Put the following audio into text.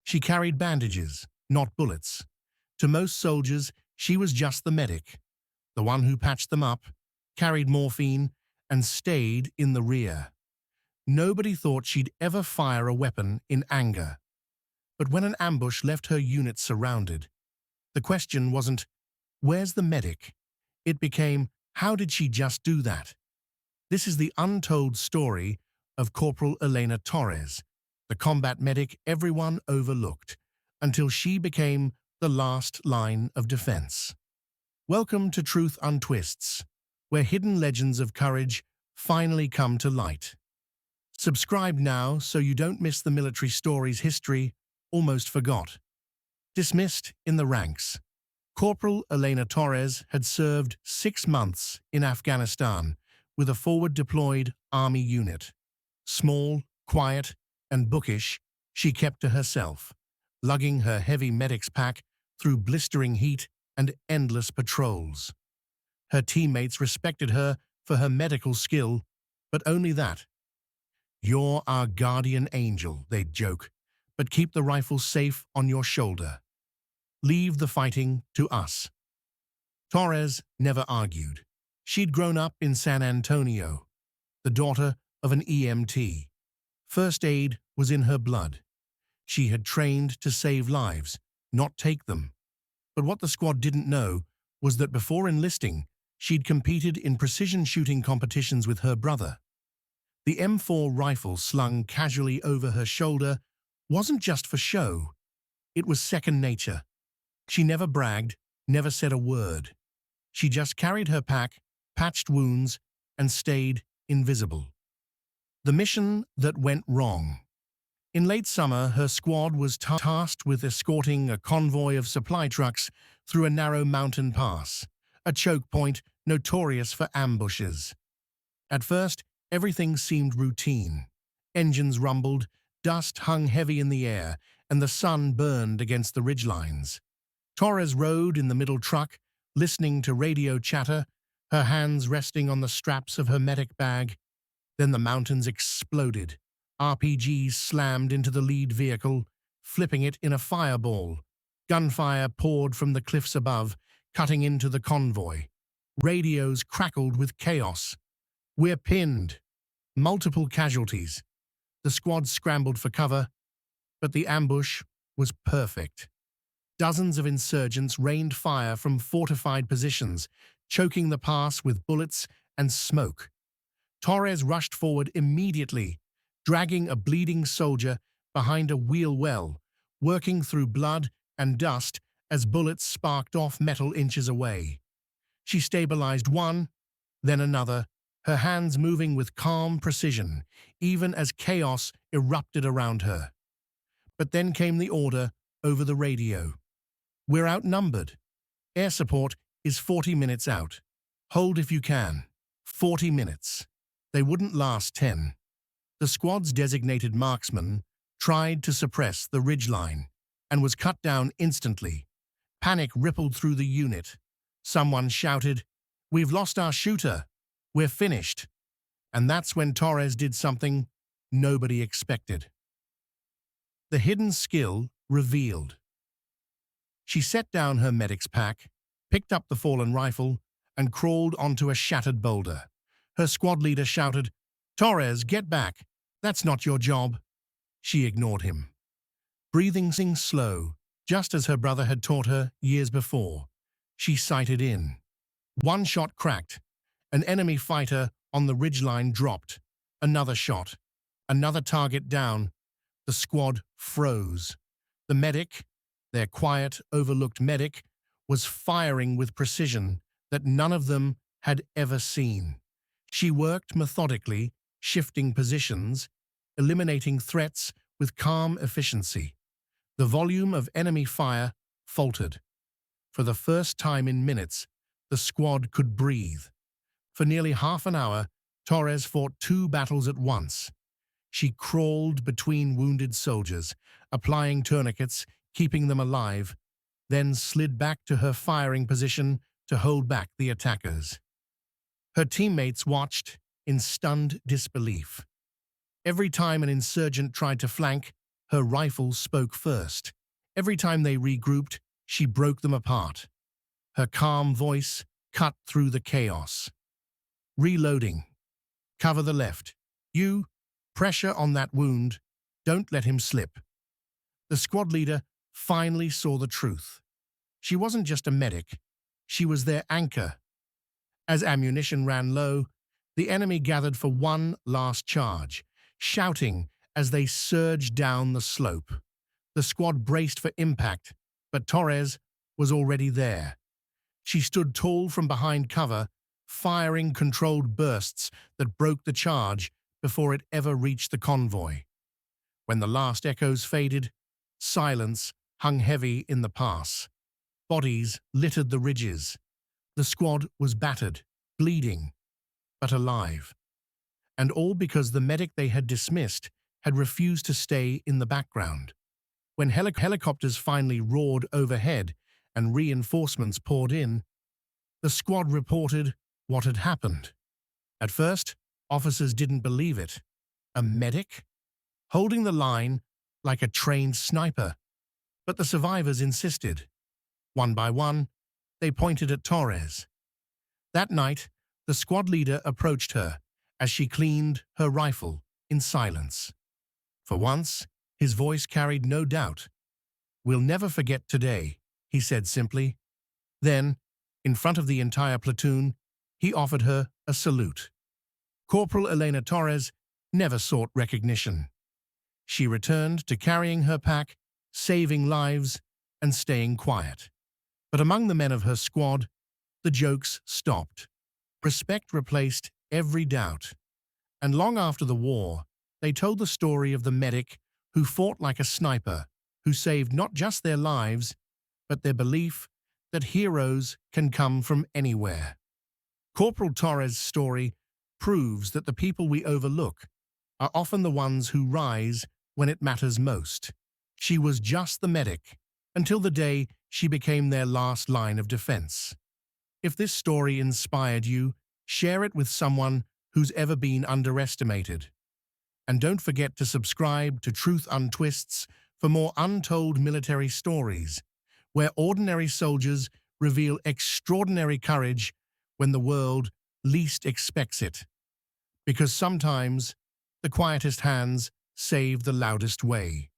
She carried bandages, not bullets. To most soldiers, she was just the medic, the one who patched them up, carried morphine, and stayed in the rear. Nobody thought she'd ever fire a weapon in anger. But when an ambush left her unit surrounded, the question wasn't, "Where's the medic?" It became, "How did she just do that?" This is the untold story of Corporal Elena Torres, the combat medic everyone overlooked, until she became the last line of defense. Welcome to Truth Untwists, where hidden legends of courage finally come to light. Subscribe now so you don't miss the military stories history almost forgot. Dismissed in the ranks. Corporal Elena Torres had served 6 months in Afghanistan with a forward-deployed army unit. Small, quiet, and bookish, she kept to herself, lugging her heavy medic's pack through blistering heat and endless patrols. Her teammates respected her for her medical skill, but only that. "You're our guardian angel," they'd joke, "but keep the rifle safe on your shoulder. Leave the fighting to us." Torres never argued. She'd grown up in San Antonio, the daughter of an EMT. First aid was in her blood. She had trained to save lives, not take them. But what the squad didn't know was that before enlisting, she'd competed in precision shooting competitions with her brother. The M4 rifle slung casually over her shoulder wasn't just for show. It was second nature. She never bragged, never said a word. She just carried her pack, patched wounds, and stayed invisible. The mission that went wrong. In late summer, her squad was tasked with escorting a convoy of supply trucks through a narrow mountain pass, a choke point notorious for ambushes. At first, everything seemed routine. Engines rumbled, dust hung heavy in the air, and the sun burned against the ridgelines. Torres rode in the middle truck, listening to radio chatter, her hands resting on the straps of her medic bag. Then the mountains exploded. RPGs slammed into the lead vehicle, flipping it in a fireball. Gunfire poured from the cliffs above, cutting into the convoy. Radios crackled with chaos. "We're pinned." Multiple casualties. The squad scrambled for cover, but the ambush was perfect. Dozens of insurgents rained fire from fortified positions, choking the pass with bullets and smoke. Torres rushed forward immediately, dragging a bleeding soldier behind a wheel well, working through blood and dust as bullets sparked off metal inches away. She stabilized one, then another, her hands moving with calm precision, even as chaos erupted around her. But then came the order over the radio. "We're outnumbered. Air support is 40 minutes out. Hold if you can." 40 minutes. They wouldn't last 10. The squad's designated marksman tried to suppress the ridgeline and was cut down instantly. Panic rippled through the unit. Someone shouted, "We've lost our shooter. We're finished." And that's when Torres did something nobody expected. The hidden skill revealed. She set down her medic's pack, picked up the fallen rifle, and crawled onto a shattered boulder. Her squad leader shouted, "Torres, get back. That's not your job." She ignored him. Breathing slow, just as her brother had taught her years before, she sighted in. One shot cracked. An enemy fighter on the ridgeline dropped. Another shot. Another target down. The squad froze. The medic, their quiet, overlooked medic, was firing with precision that none of them had ever seen. She worked methodically, shifting positions, eliminating threats with calm efficiency. The volume of enemy fire faltered. For the first time in minutes, the squad could breathe. For nearly half an hour, Torres fought 2 battles at once. She crawled between wounded soldiers, applying tourniquets, keeping them alive, then slid back to her firing position to hold back the attackers. Her teammates watched in stunned disbelief. Every time an insurgent tried to flank, Her rifle spoke first. Every time they regrouped, she broke them apart. Her calm voice cut through the chaos. Reloading. Cover the left. You, pressure on that wound. Don't let him slip. The squad leader finally saw the truth. She wasn't just a medic. She was their anchor. As ammunition ran low, the enemy gathered for one last charge, shouting as they surged down the slope. The squad braced for impact, but Torres was already there. She stood tall from behind cover, firing controlled bursts that broke the charge before it ever reached the convoy. When the last echoes faded, silence hung heavy in the pass. Bodies littered the ridges. The squad was battered, bleeding, but alive. And all because the medic they had dismissed had refused to stay in the background. When helicopters finally roared overhead and reinforcements poured in, the squad reported what had happened. At first, officers didn't believe it. A medic? Holding the line like a trained sniper. But the survivors insisted. One by one, they pointed at Torres. That night, the squad leader approached her as she cleaned her rifle in silence. For once, his voice carried no doubt. "We'll never forget today," he said simply. Then, in front of the entire platoon, he offered her a salute. Corporal Elena Torres never sought recognition. She returned to carrying her pack, saving lives, and staying quiet. But among the men of her squad, the jokes stopped. Respect replaced every doubt. And long after the war, they told the story of the medic who fought like a sniper, who saved not just their lives, but their belief that heroes can come from anywhere. Corporal Torres' story proves that the people we overlook are often the ones who rise when it matters most. She was just the medic until the day she became their last line of defense. If this story inspired you, share it with someone who's ever been underestimated. And don't forget to subscribe to Truth Untwists for more untold military stories, where ordinary soldiers reveal extraordinary courage when the world least expects it. Because sometimes the quietest hands save the loudest way.